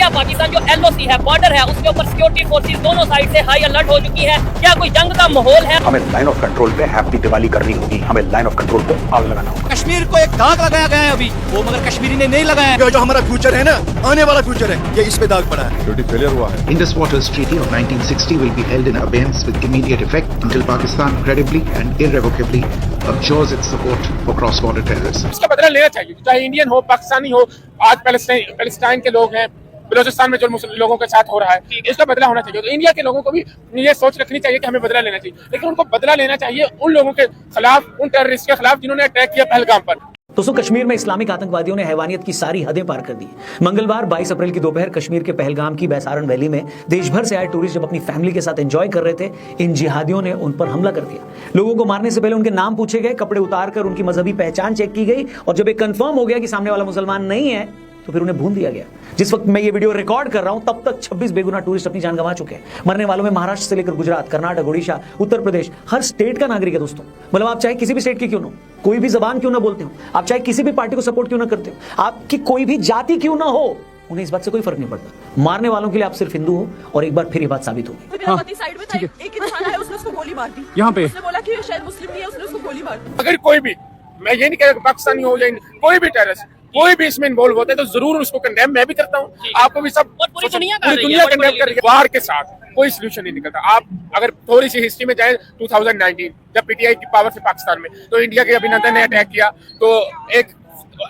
India Pakistan जो LOC है, border है, उसके ऊपर सिक्योरिटी फोर्सेस दोनों साइड से हाई अलर्ट हो चुकी है। क्या कोई जंग का माहौल है? हमें लाइन ऑफ कंट्रोल पे हैप्पी दिवाली करनी होगी, हमें लाइन ऑफ कंट्रोल पे आग लगाना होगा। कश्मीर को एक दाग लगाया गया है अभी, वो मगर कश्मीरी ने नहीं लगाया है। जो हमारा फ्यूचर है ना, आने वाला फ्यूचर है, ये इस पे दाग पड़ा है। सिक्योरिटी फेलियर हुआ है। Indus Waters Treaty of 1960 will be held in abeyance with immediate effect until Pakistan credibly and irrevocably abjures its support for cross-border terrorism. इसका बदला लेना चाहिए, चाहे इंडियन हो, पाकिस्तानी हो। आज पैलेस्टाइन के लोग हैं, बलूचिस्तान में जो मुस्लिम लोगों के साथ हो रहा है, इसका बदला होना चाहिए। तो इंडिया के लोगों को भी ये सोच रखनी चाहिए कि हमें बदला लेना चाहिए, लेकिन उनको बदला लेना चाहिए उन लोगों के खिलाफ, उन टेररिस्ट के खिलाफ जिन्होंने अटैक किया पहलगाम पर। दोस्तों, कश्मीर में इस्लामिक आतंकवादियों ने हैवानियत की सारी हदें पार कर दी। मंगलवार 22 अप्रैल की दोपहर कश्मीर के पहलगाम की बैसारन वैली में देश भर से आए टूरिस्ट जब अपनी फैमिली के साथ एंजॉय कर रहे थे, इन जिहादियों ने उन पर हमला कर दिया। लोगों को मारने से पहले उनके नाम पूछे गए, कपड़े उतारकर उनकी मजहबी पहचान चेक की गई, और जब ये कंफर्म हो गया कि सामने वाला मुसलमान नहीं है तो फिर उन्हें भून दिया गया। जिस वक्त मैं ये वीडियो रिकॉर्ड कर रहा हूं तब तक 26 बेगुनाह टूरिस्ट अपनी जान गंवा चुके हैं। मरने वालों में महाराष्ट्र से लेकर गुजरात, कर्नाटक, उड़ीसा, उत्तर प्रदेश, हर स्टेट का नागरिक है दोस्तों। मतलब आप चाहे किसी भी स्टेट के क्यों ना हो, कोई भी जबान क्यों ना बोलते हो, आप चाहे किसी भी पार्टी को सपोर्ट क्यों ना करते हो, आपकी कोई भी जाति क्यों ना हो, उन्हें इस बात से कोई फर्क नहीं पड़ता। मारने वालों के लिए आप सिर्फ हिंदू हो, और एक बार फिर ये बात साबित होगी। साइड में था, एक इंसान है, उसने उसको गोली मार दी। यहाँ पे उसने बोला कि शायद मुस्लिम नहीं है, उसने उसको गोली मार दी। अगर कोई भी, मैं ये नहीं कह रहा पाकिस्तानी हो या कोई भी टेररिस्ट, कोई भी इसमें इन्वॉल्व होता है तो जरूर उसको कंडेम मैं भी करता हूँ, आपको भी सब, पूरी दुनिया कंडेम कर रही है। वार के साथ कोई सोल्यूशन नहीं निकलता। आप अगर थोड़ी सी हिस्ट्री में जाए 2019 जब PTI की पावर थी पाकिस्तान में, तो इंडिया के अभिनंदन ने अटैक किया, तो एक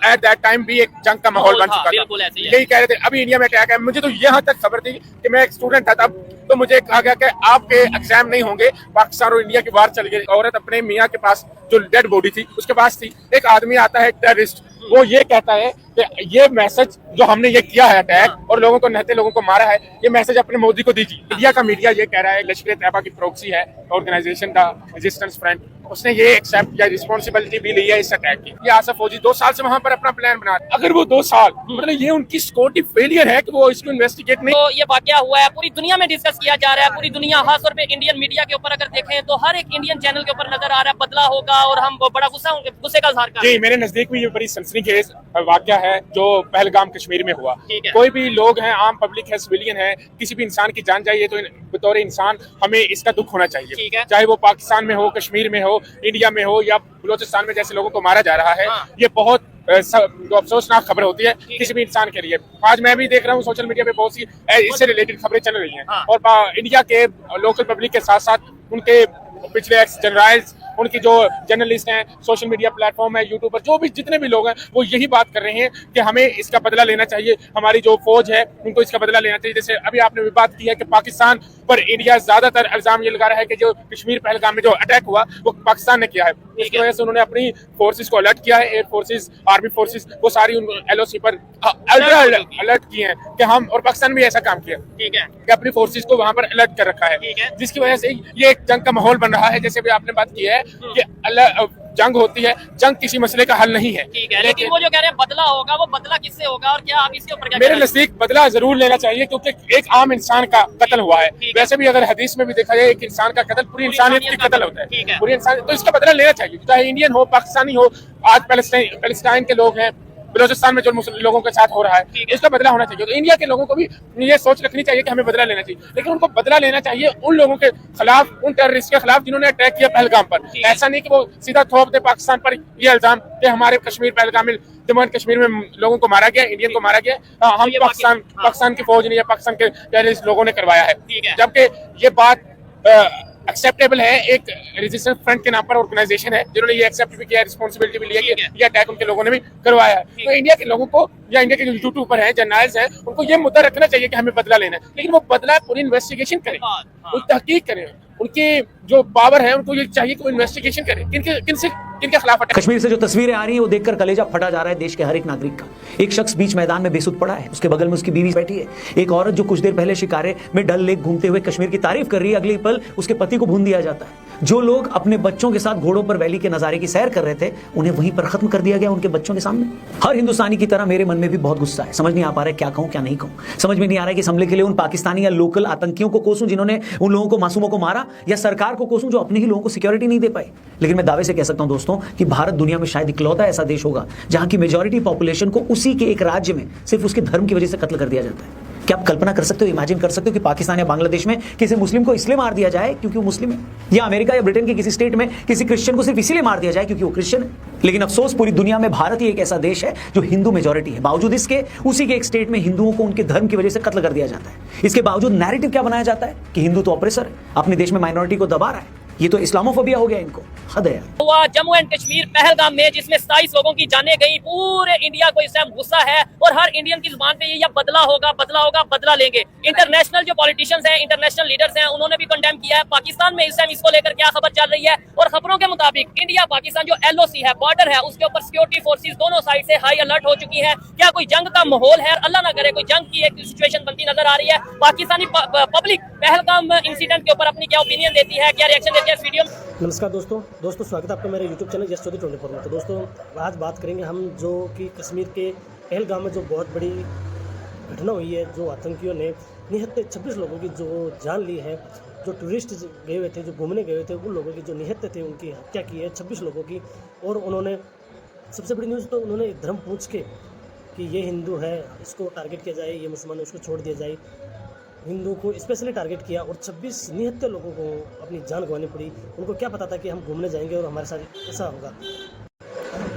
एट दैट टाइम भी एक जंग का माहौल बन चुका था। यही कह रहे थे अभी इंडिया में अटैक है। मुझे तो यहाँ तक खबर थी कि मैं एक स्टूडेंट था तब, तो मुझे कहा गया कि आपके एग्जाम नहीं होंगे, पाकिस्तान और इंडिया की वार चल गई। औरत अपने मियाँ के पास जो डेड बॉडी थी उसके पास थी, एक आदमी आता है टेररिस्ट, वो ये कहता है कि ये मैसेज जो हमने ये किया है अटैक और लोगों को नहते लोगों को मारा है, ये मैसेज अपने मोदी को दीजिए। इंडिया का मीडिया ये कह रहा है लश्कर तैयबा की प्रॉक्सी है, ऑर्गेनाइजेशन का रेजिस्टेंस फ्रंट, उसने ये एक्सेप्ट किया, रिस्पॉन्सिबिलिटी भी ली है इस अटैक की। ये आसफ फौजी 2 साल से वहां पर अपना प्लान बना रहे। अगर वो 2 साल, मतलब ये उनकी सिक्योरिटी फेलियर है कि वो इसको इन्वेस्टिगेट नहीं। तो ये वाकया हुआ है, पूरी दुनिया में डिस्कस किया जा रहा है, पूरी दुनिया, खासतौर पे इंडियन मीडिया के ऊपर अगर देखें तो हर एक इंडियन चैनल के ऊपर नजर आ रहा है बदला होगा, और हम बड़ा गुस्से का इजहार कर रहे हैं। जी, मेरे नजदीक में ये बड़ी सनसनीखेज वाकया है जो पहलगाम कश्मीर में हुआ। कोई भी लोग हैं, आम पब्लिक है, सिविलियन है, किसी भी इंसान की जान जाइए तो बतौर इंसान हमें इसका दुख होना चाहिए, चाहे वो पाकिस्तान में हो, कश्मीर में हो, इंडिया में हो या बलूचिस्तान में जैसे लोगों को मारा जा रहा है। ये बहुत अफसोसनाक खबर होती है किसी भी इंसान के लिए। आज मैं भी देख रहा हूँ सोशल मीडिया पे बहुत सी इससे रिलेटेड खबरें चल रही हैं, और इंडिया के लोकल पब्लिक के साथ साथ उनके पिछले एक्स जनरल्स, उनकी जो जर्नलिस्ट हैं, सोशल मीडिया प्लेटफॉर्म है, यूट्यूबर, जो भी जितने भी लोग हैं, वो यही बात कर रहे हैं कि हमें इसका बदला लेना चाहिए। हमारी जो फौज है उनको इसका बदला लेना चाहिए। जैसे अभी आपने भी बात की है कि पाकिस्तान पर इंडिया ज्यादातर इल्जाम ये लगा रहा है कि जो कश्मीर पहलगाम में जो अटैक हुआ वो पाकिस्तान ने किया है। इसकी वजह से उन्होंने अपनी फोर्सेस को अलर्ट किया है, एयर फोर्सेस, आर्मी फोर्सेस, वो सारी LOC पर अलर्ट किए हैं कि हम, और पाकिस्तान भी ऐसा काम किया, ठीक है, कि अपनी फोर्सेस को वहां पर अलर्ट कर रखा है, जिसकी वजह से ये एक जंग का माहौल बन रहा है। जैसे भी आपने बात की है कि जंग होती है, जंग किसी मसले का हल नहीं है, ठीक है, लेकिन वो जो कह रहे हैं बदला होगा, वो बदला किससे होगा और क्या आप इसके ऊपर क्या? मेरे नजदीक बदला जरूर लेना चाहिए, क्योंकि एक आम इंसान का कत्ल हुआ है। वैसे भी अगर हदीस में भी देखा जाए, एक इंसान का कत्ल पूरी इंसानियत की कत्ल होता है, पूरी इंसान, तो इसका बदला लेना चाहिए, चाहे इंडियन हो, पाकिस्तानी हो। आज पैलेस्टाइन के लोग हैं, बलूचिस्तान में जो मुस्लिम लोगों के साथ हो रहा है, इसका बदला होना चाहिए। तो इंडिया के लोगों को भी ये सोच रखनी चाहिए कि हमें बदला लेना चाहिए, लेकिन उनको बदला लेना चाहिए उन लोगों के खिलाफ, उन टेररिस्ट के खिलाफ जिन्होंने अटैक किया पहलगाम पर। ऐसा नहीं कि वो सीधा थोप दे पाकिस्तान पर ये इल्जाम कि हमारे कश्मीर पहलगाम में, जम्मू एंड कश्मीर में लोगों को मारा गया, इंडियन को मारा गया, हम पाकिस्तान की फौज ने या पाकिस्तान के टेररिस्ट लोगों ने करवाया है, जबकि ये बात एक्सेप्टेबल है। एक रेजिस्टेंस फ्रंट के नाम पर ऑर्गेनाइजेशन है जिन्होंने ये एक्सेप्ट भी किया, रिस्पॉन्सिबिलिटी भी लिया कि ये अटैक उनके लोगों ने भी करवाया है। तो इंडिया के लोगों को या इंडिया के जो यूट्यूबर हैं, जर्नलिस्ट हैं, उनको ये मुद्दा रखना चाहिए कि हमें बदला लेना है, लेकिन वो बदला पूरी इन्वेस्टिगेशन करें, तहकीक करें। उनकी जो पावर है उनको ये चाहिए कि वो इन्वेस्टिगेशन करें किनके खिलाफ अटैक। कश्मीर से जो तस्वीरें आ रही हैं वो देखकर कलेजा फटा जा रहा है देश के हर एक नागरिक का। एक शख्स बीच मैदान में बेसुध पड़ा है, उसके बगल में उसकी बीवी बैठी है। एक औरत जो कुछ देर पहले शिकारे में डल लेक घूमते हुए कश्मीर की तारीफ कर रही है, अगले पल उसके पति को भून दिया जाता है। जो लोग अपने बच्चों के साथ घोड़ों पर वैली के नजारे की सैर कर रहे थे, उन्हें वहीं पर खत्म कर दिया गया उनके बच्चों के सामने। हर हिंदुस्तानी की तरह मेरे मन में भी बहुत गुस्सा है। समझ नहीं आ पा रहा है क्या कहूं क्या नहीं कहूं। समझ में नहीं आ रहा है कि इस हमले के लिए उन पाकिस्तानी या लोकल आतंकियों को कोसूं जिन्होंने उन लोगों को, मासूमों को मारा, या सरकार को कोसूं जो अपने ही लोगों को सिक्योरिटी नहीं दे पाई। लेकिन मैं दावे से कह सकता हूं दोस्तों कि भारत दुनिया में शायद इकलौता ऐसा देश होगा जहां की मेजॉरिटी पॉपुलेशन को उसी के एक राज्य में सिर्फ उसके धर्म की वजह से कत्ल कर दिया जाता है। क्या आप कल्पना कर सकते हो, इमेजिन कर सकते हो कि पाकिस्तान या बांग्लादेश में किसी मुस्लिम को इसलिए मार दिया जाए क्योंकि वो मुस्लिम है, या अमेरिका या ब्रिटेन के किसी स्टेट में किसी क्रिश्चियन को सिर्फ इसीलिए मार दिया जाए क्योंकि वो क्रिश्चियन है? लेकिन अफसोस पूरी दुनिया में भारत ही एक ऐसा देश है जो हिंदू मेजॉरिटी है, बावजूद इसके उसी के एक स्टेट में हिंदुओं को उनके धर्म की वजह से कत्ल कर दिया जाता है। इसके बावजूद नैरेटिव क्या बनाया जाता है कि हिंदू तो ऑपरेसर है, अपने देश में माइनॉरिटी को दबा रहा है। ये तो इस्लामोफोबिया हो गया इनको, हद है यार। हुआ जम्मू एंड कश्मीर पहलगाम में, जिसमें 27 लोगों की जानें गई। पूरे इंडिया को इस टाइम गुस्सा है और हर इंडियन की जुबान पे ये बदला होगा, बदला होगा, बदला लेंगे। इंटरनेशनल जो पॉलिटिशियंस हैं, इंटरनेशनल लीडर्स हैं, उन्होंने भी कंडेम किया है। पाकिस्तान में इस टाइम इसको लेकर क्या खबर चल रही है, और खबरों के मुताबिक इंडिया पाकिस्तान जो LOC है, बॉर्डर है, उसके ऊपर सिक्योरिटी फोर्सेस दोनों साइड से हाई अलर्ट हो चुकी है। क्या कोई जंग का माहौल है? अल्लाह ना करे कोई जंग की एक सिचुएशन बनती नजर आ रही है। पाकिस्तानी पब्लिक पहलगाम इंसिडेंट के ऊपर अपनी क्या ओपिनियन देती है, क्या रिएक्शन देती है इस वीडियो में। नमस्कार दोस्तों स्वागत है आपका मेरे YouTube चैनल यस चौधरी 24 में। तो दोस्तों आज बात करेंगे हम जो कि कश्मीर के पहलगाम में जो बहुत बड़ी घटना हुई है, जो आतंकियों ने निहत्ते 26 लोगों की जो जान ली है, जो टूरिस्ट गए हुए थे, जो घूमने गए हुए थे, उन लोगों की जो निहत्ते थे उनकी हत्या की है 26 लोगों की। और उन्होंने सबसे बड़ी न्यूज़ तो उन्होंने धर्म पूछ के कि ये हिंदू है इसको टारगेट किया जाए, ये मुसलमान उसको छोड़ दिया जाए, हिंदू को स्पेशली टारगेट किया और 26 निहत्ते लोगों को अपनी जान गंवानी पड़ी। उनको क्या पता था कि हम घूमने जाएंगे और हमारे साथ ऐसा होगा।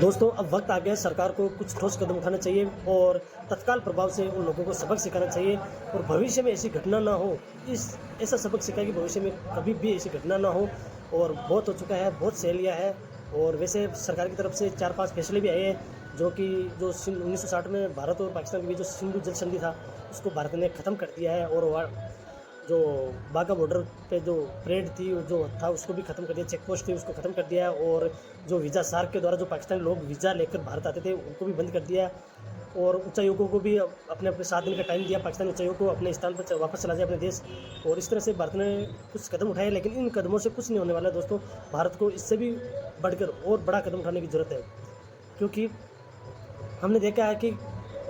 दोस्तों अब वक्त आ गया, सरकार को कुछ ठोस कदम उठाना चाहिए और तत्काल प्रभाव से उन लोगों को सबक सिखाना चाहिए और भविष्य में ऐसी घटना ना हो। ऐसा सबक सिखाए कि भविष्य में कभी भी ऐसी घटना ना हो। और बहुत हो चुका है, बहुत सह लिया है। और वैसे सरकार की तरफ से 4-5 फैसले भी आए हैं, जो 1960 में भारत और पाकिस्तान के बीच जो सिंधु जल संधि था उसको भारत ने ख़त्म कर दिया है। और जो बाघा बॉर्डर पे जो परेड थी जो था उसको भी ख़त्म कर दिया, चेक पोस्ट थी उसको ख़त्म कर दिया है। और जो वीज़ा सार्क के द्वारा जो पाकिस्तानी लोग वीज़ा लेकर भारत आते थे उनको भी बंद कर दिया है। और उच्चायोगों को भी अपने 7 दिन का टाइम दिया, पाकिस्तानी उच्चायोग को अपने स्थान पर वापस चला जाए अपने देश। और इस तरह से भारत ने कुछ कदम उठाए, लेकिन इन कदमों से कुछ नहीं होने वाला दोस्तों। भारत को इससे भी बढ़कर और बड़ा कदम उठाने की ज़रूरत है, क्योंकि हमने देखा है कि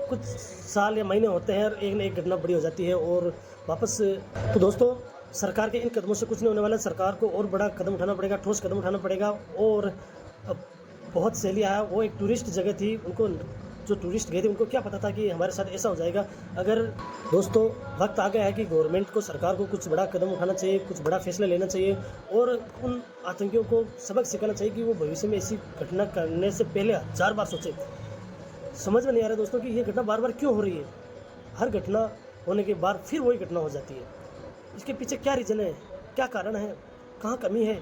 कुछ साल या महीने होते हैं और एक न एक घटना बड़ी हो जाती है और वापस। तो दोस्तों सरकार के इन कदमों से कुछ नहीं होने वाला। सरकार को और बड़ा कदम उठाना पड़ेगा, ठोस कदम उठाना पड़ेगा। और बहुत सहेलियाँ है, वो एक टूरिस्ट जगह थी, उनको जो टूरिस्ट गए थे उनको क्या पता था कि हमारे साथ ऐसा हो जाएगा। अगर दोस्तों वक्त आ गया है कि गवर्नमेंट को, सरकार को कुछ बड़ा कदम उठाना चाहिए, कुछ बड़ा फैसला लेना चाहिए और उन आतंकियों को सबक सिखाना चाहिए कि वो भविष्य में ऐसी घटना करने से पहले 1000 बार सोचे। समझ में नहीं आ रहा दोस्तों कि ये घटना बार बार क्यों हो रही है। हर घटना होने के बाद फिर वही घटना हो जाती है। इसके पीछे क्या रीज़न है, क्या कारण है, कहाँ कमी है,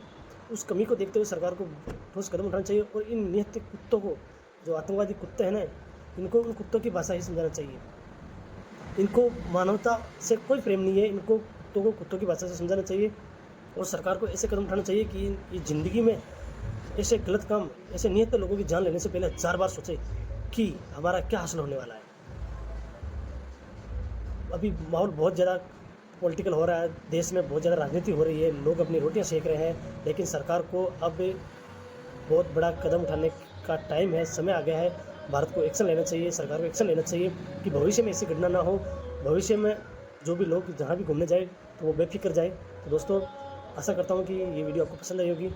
उस कमी को देखते हुए सरकार को ठोस कदम उठाना चाहिए। और इन निहत्ते कुत्तों को, जो आतंकवादी कुत्ते हैं ना, इनको उन कुत्तों की भाषा ही समझाना चाहिए। इनको मानवता से कोई प्रेम नहीं है, इनको कुत्तों को कुत्तों की भाषा से समझाना चाहिए। और सरकार को ऐसे कदम उठाना चाहिए कि ये ज़िंदगी में ऐसे गलत काम, ऐसे निहत्ते लोगों की जान लेने से पहले 1000 बार सोचे कि हमारा क्या हासिल होने वाला है। अभी माहौल बहुत ज़्यादा पॉलिटिकल हो रहा है, देश में बहुत ज़्यादा राजनीति हो रही है, लोग अपनी रोटियां सेक रहे हैं, लेकिन सरकार को अब बहुत बड़ा कदम उठाने का टाइम है, समय आ गया है। भारत को एक्शन लेना चाहिए, सरकार को एक्शन लेना चाहिए कि भविष्य में ऐसी घटना ना हो। भविष्य में जो भी लोग जहाँ भी घूमने जाए तो वो बेफिक्र जाए। तो दोस्तों आशा करता हूँ कि ये वीडियो आपको पसंद आई होगी।